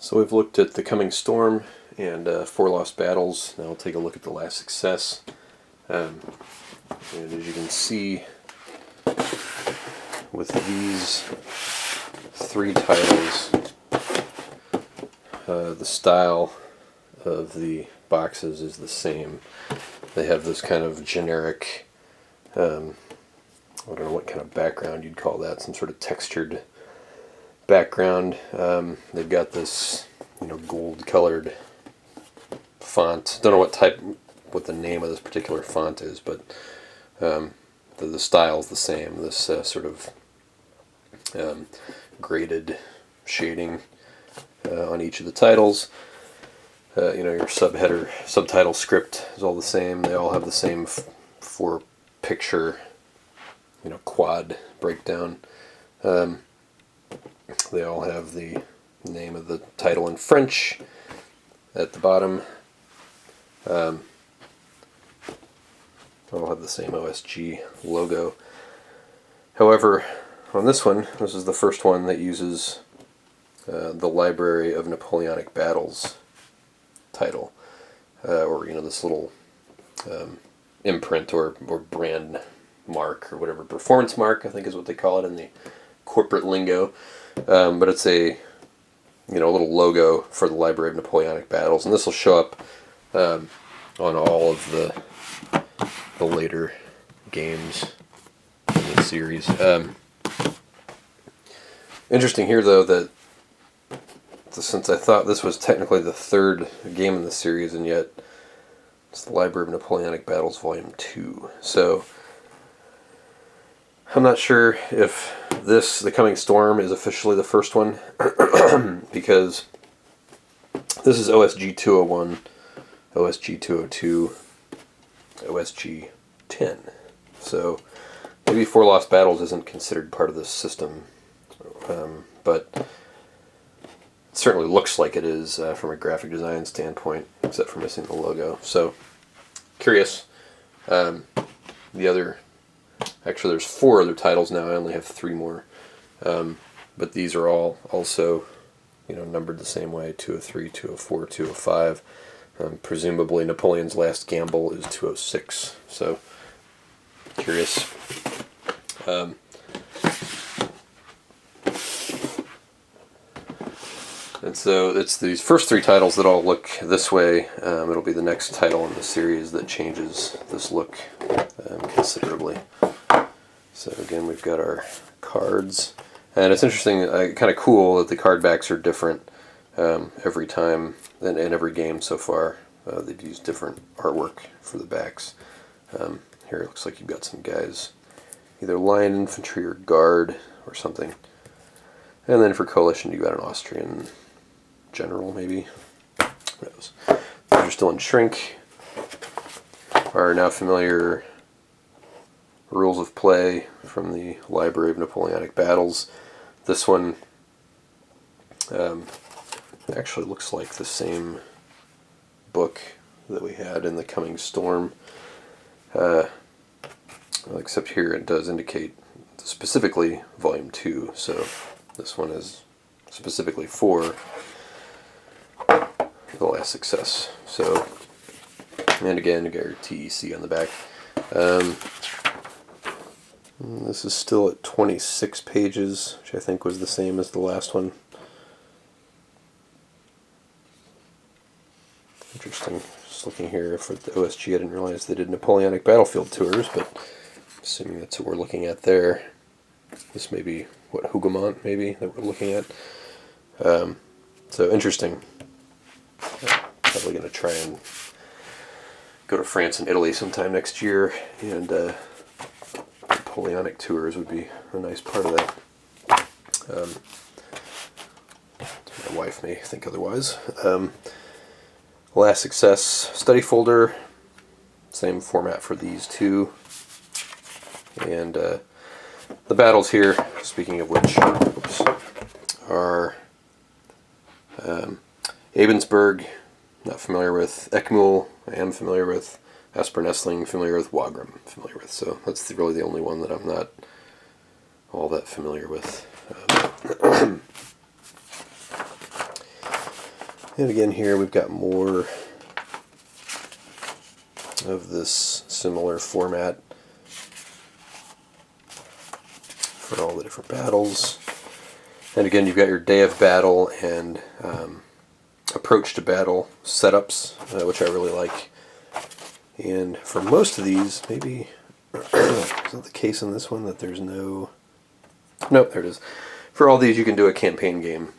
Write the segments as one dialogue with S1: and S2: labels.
S1: So we've looked at The Coming Storm and Four Lost Battles. Now we'll take a look at The Last Success. And as you can see, with these three titles, the style of the boxes is the same. They have this kind of generic, I don't know what kind of background you'd call that, some sort of textured background. They've got this, gold-colored font. Don't know what the name of this particular font is, but the style is the same. This sort of graded shading on each of the titles. Your subtitle script is all the same. They all have the same four-picture, quad breakdown. They all have the name of the title in French at the bottom. They all have the same OSG logo. However, on this one, this is the first one that uses the Library of Napoleonic Battles title, or this little imprint or brand mark or whatever, performance mark I think is what they call it in the corporate lingo. But it's a little logo for the Library of Napoleonic Battles, and this will show up on all of the later games in the series. Interesting here, though, that since I thought this was technically the third game in the series, and yet it's the Library of Napoleonic Battles Volume 2. So I'm not sure if The Coming Storm is officially the first one, because this is OSG 201, OSG 202, OSG 10. So maybe Four Lost Battles isn't considered part of this system, but it certainly looks like it is from a graphic design standpoint, except for missing the logo. So, curious. Actually, there's 4 other titles now. I only have 3 more. But these are all also, numbered the same way: 203, 204, 205. Presumably, Napoleon's Last Gamble is 206. So, curious. And so it's these first 3 titles that all look this way. It'll be the next title in the series that changes this look considerably. So again, we've got our cards. And it's interesting, kind of cool that the card backs are different every time in every game so far. They've used different artwork for the backs. Here it looks like you've got some guys, either line infantry or guard or something. And then for coalition, you've got an Austrian general, maybe. Who knows? Those are still in shrink. Our now familiar rules of play from the Library of Napoleonic Battles. This one actually looks like the same book that we had in The Coming Storm, except here it does indicate specifically Volume 2, so this one is specifically for The Last Success. So, and again, you got your TEC on the back. This is still at 26 pages, which I think was the same as the last one. Interesting. Just looking here for the OSG, I didn't realize they did Napoleonic Battlefield Tours, but assuming that's what we're looking at there. This may be, Hougoumont, maybe, that we're looking at. So interesting. Probably going to try and go to France and Italy sometime next year, and Napoleonic tours would be a nice part of that. My wife may think otherwise. Last Success study folder, same format for these 2. And the battles here, speaking of which, are Ebensburg, not familiar with. Eckmühl, I am familiar with. Aspern-Essling, familiar with. Wagram, familiar with. So that's really the only one that I'm not all that familiar with. And again here we've got more of this similar format for all the different battles. And again, you've got your day of battle and approach to battle setups, which I really like. And for most of these, maybe is that the case in this one that there's no... Nope, there it is. For all these, you can do a campaign game.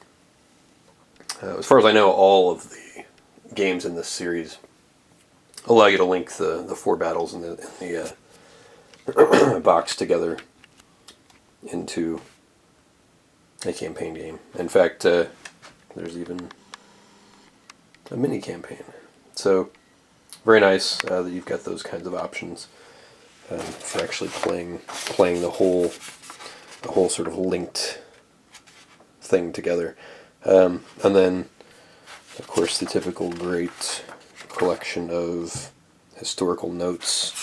S1: As far as I know, all of the games in this series allow you to link the 4 battles in the box together into a campaign game. In fact, there's even a mini campaign. So very nice that you've got those kinds of options for actually playing the whole sort of linked thing together. And then, of course, the typical great collection of historical notes.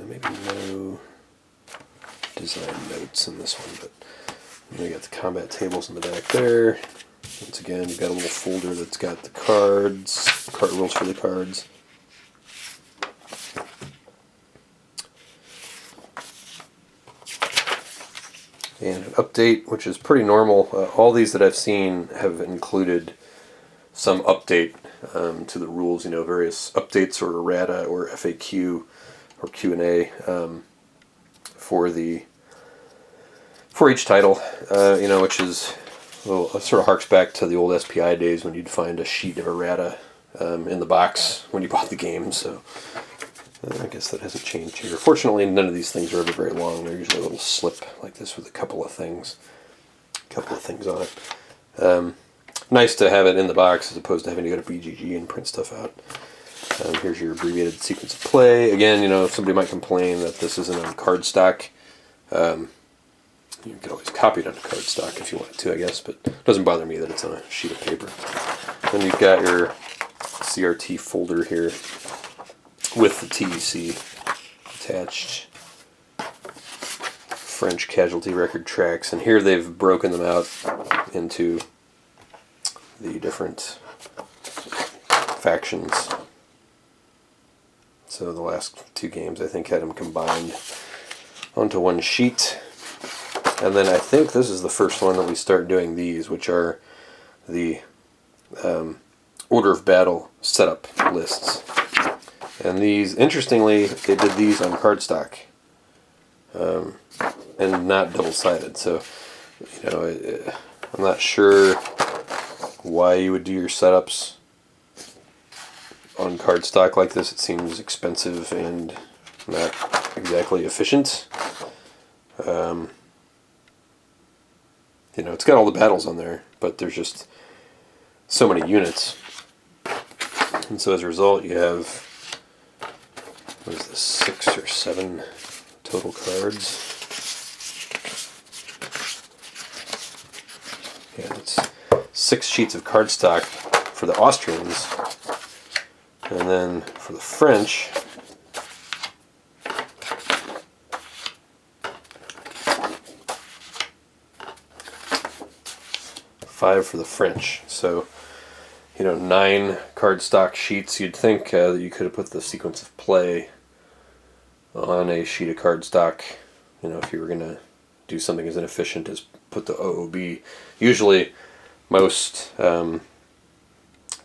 S1: Maybe no design notes in this one, but you got the combat tables in the back there. Once again, you've got a little folder that's got the cards, card rules for the cards. And an update, which is pretty normal. All these that I've seen have included some update to the rules, various updates or errata or FAQ or Q&A for each title, which is sort of harks back to the old SPI days when you'd find a sheet of errata in the box when you bought the game. So I guess that hasn't changed here. Fortunately, none of these things are ever very long. They're usually a little slip like this with a couple of things on it. Nice to have it in the box as opposed to having to go to BGG and print stuff out. Here's your abbreviated sequence of play. Again, somebody might complain that this isn't on cardstock. You could always copy it onto cardstock if you wanted to, I guess, but it doesn't bother me that it's on a sheet of paper. Then you've got your CRT folder here with the TEC attached. French casualty record tracks, and here they've broken them out into the different factions. So the last 2 games I think had them combined onto one sheet. And then I think this is the first one that we start doing these, which are the order of battle setup lists. And these, interestingly, they did these on cardstock and not double-sided. So, I'm not sure why you would do your setups on cardstock like this. It seems expensive and not exactly efficient. It's got all the battles on there, but there's just so many units. And so as a result, you have, what is this, 6 or 7 total cards? Yeah, it's 6 sheets of cardstock for the Austrians. And then for the French, five for the French. So, 9 cardstock sheets. You'd think that you could have put the sequence of play on a sheet of cardstock, if you were going to do something as inefficient as put the OOB. Usually, most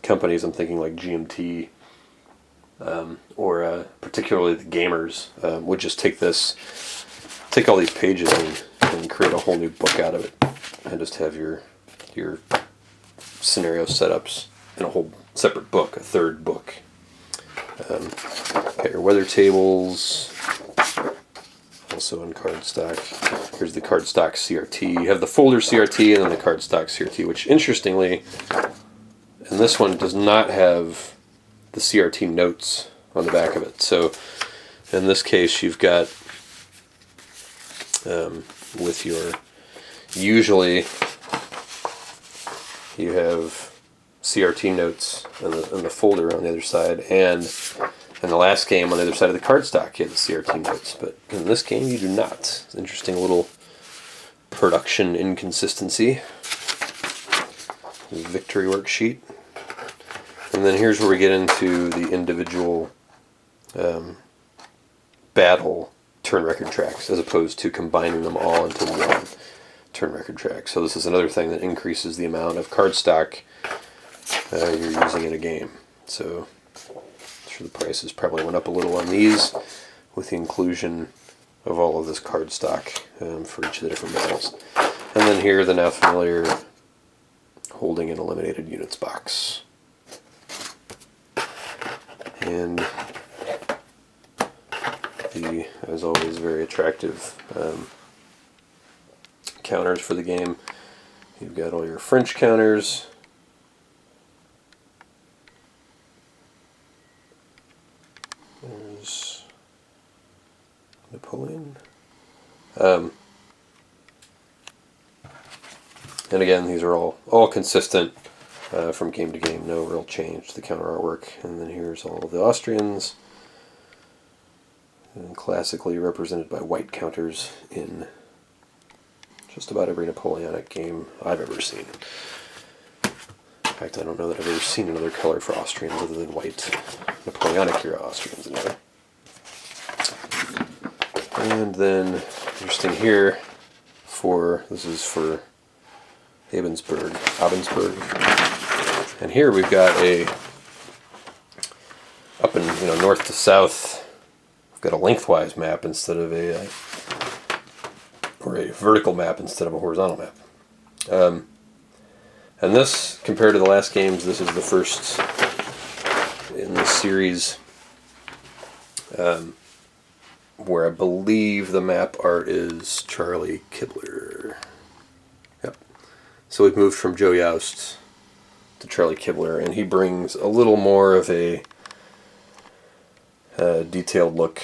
S1: companies, I'm thinking like GMT, or particularly the gamers, would just take all these pages and create a whole new book out of it, and just have your scenario setups in a whole separate book, a third book. Got your weather tables, also in cardstock. Here's the cardstock CRT. You have the folder CRT and then the cardstock CRT, which interestingly, and this one does not have the CRT notes on the back of it. So in this case, you've got with your, usually you have CRT notes in the folder on the other side, and in the last game on the other side of the cardstock you have the CRT notes, but in this game you do not. It's an interesting little production inconsistency. victory worksheet. And then here's where we get into the individual battle turn record tracks, as opposed to combining them all into one turn record track. So this is another thing that increases the amount of cardstock you're using in a game. So I'm sure the prices probably went up a little on these with the inclusion of all of this cardstock for each of the different battles. And then here, the now familiar holding an eliminated units box. And the, as always, very attractive counters for the game. You've got all your French counters. There's Napoleon. And again, these are all consistent from game to game. No real change to the counter artwork. And then here's all of the Austrians, and classically represented by white counters in just about every Napoleonic game I've ever seen. In fact, I don't know that I've ever seen another color for Austrians other than white Napoleonic era Austrians anyway. And then, interesting here, this is for Abensburg. And here we've got up in north to south, we've got a lengthwise map instead of a vertical map instead of a horizontal map. And this, compared to the last games, this is the first in the series where I believe the map art is Charlie Kibler. Yep. So we've moved from Joe Youst to Charlie Kibler, and he brings a little more of a detailed look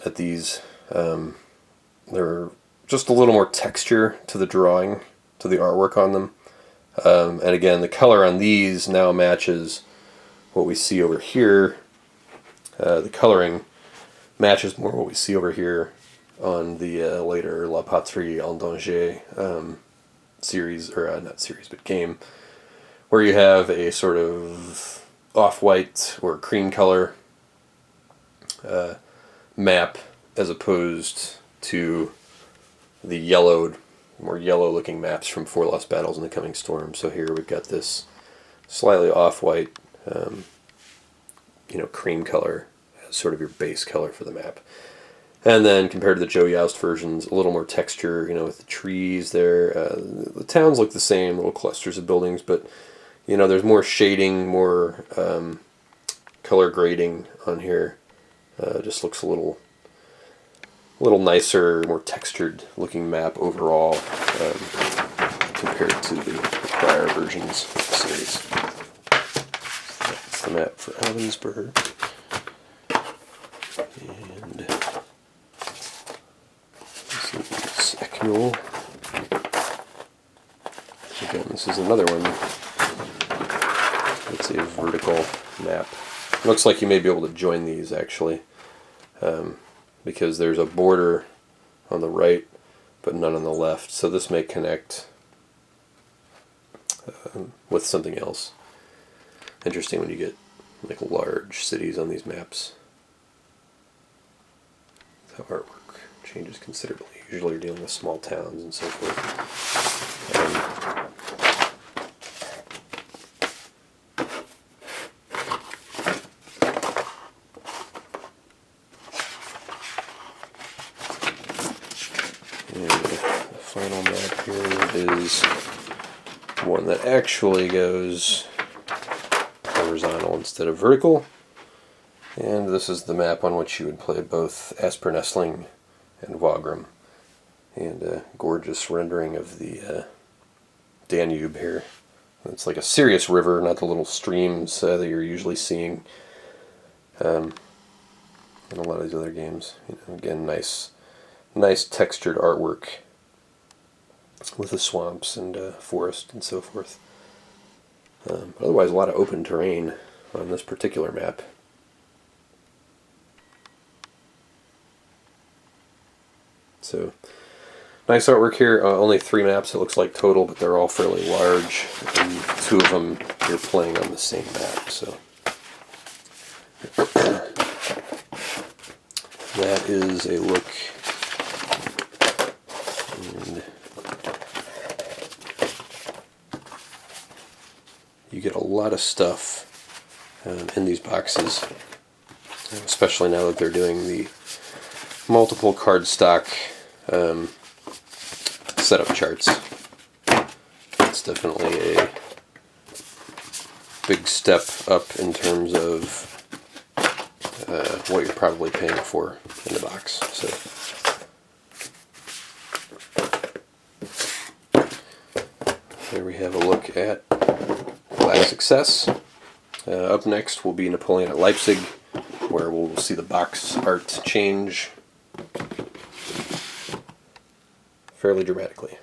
S1: at these. They're just a little more texture to the drawing, to the artwork on them. And again, the color on these now matches what we see over here. The coloring matches more what we see over here on the later La Patrie en Danger series, or not series, but game, where you have a sort of off-white or cream color map as opposed to the yellowed, more yellow-looking maps from Four Lost Battles in the Coming Storm. So here we've got this slightly off-white, cream color as sort of your base color for the map. And then compared to the Joe Youst versions, a little more texture, with the trees there. The towns look the same, little clusters of buildings, but there's more shading, more color grading on here. Just looks a little nicer, more textured looking map overall compared to the prior versions of the series. That's the map for Abensburg. And this is Eckmühl. Again, this is another one. It's a vertical map. It looks like you may be able to join these actually, because there's a border on the right but none on the left. So this may connect with something else. Interesting when you get like large cities on these maps. How artwork changes considerably. Usually you're dealing with small towns and so forth. And the final map here is one that actually goes horizontal instead of vertical. And this is the map on which you would play both Aspern-Essling and Wagram. And a gorgeous rendering of the Danube here. It's like a serious river, not the little streams that you're usually seeing in a lot of these other games. Again, nice textured artwork with the swamps and forest and so forth. But otherwise, a lot of open terrain on this particular map. So Nice artwork here. Only 3 maps it looks like total, but they're all fairly large, and 2 of them you're playing on the same map. So that is a look. And you get a lot of stuff in these boxes, especially now that they're doing the multiple cardstock setup charts. It's definitely a big step up in terms of what you're probably paying for in the box. So there we have a look at Black Success. Up next will be Napoleon at Leipzig, where we'll see the box art change fairly dramatically.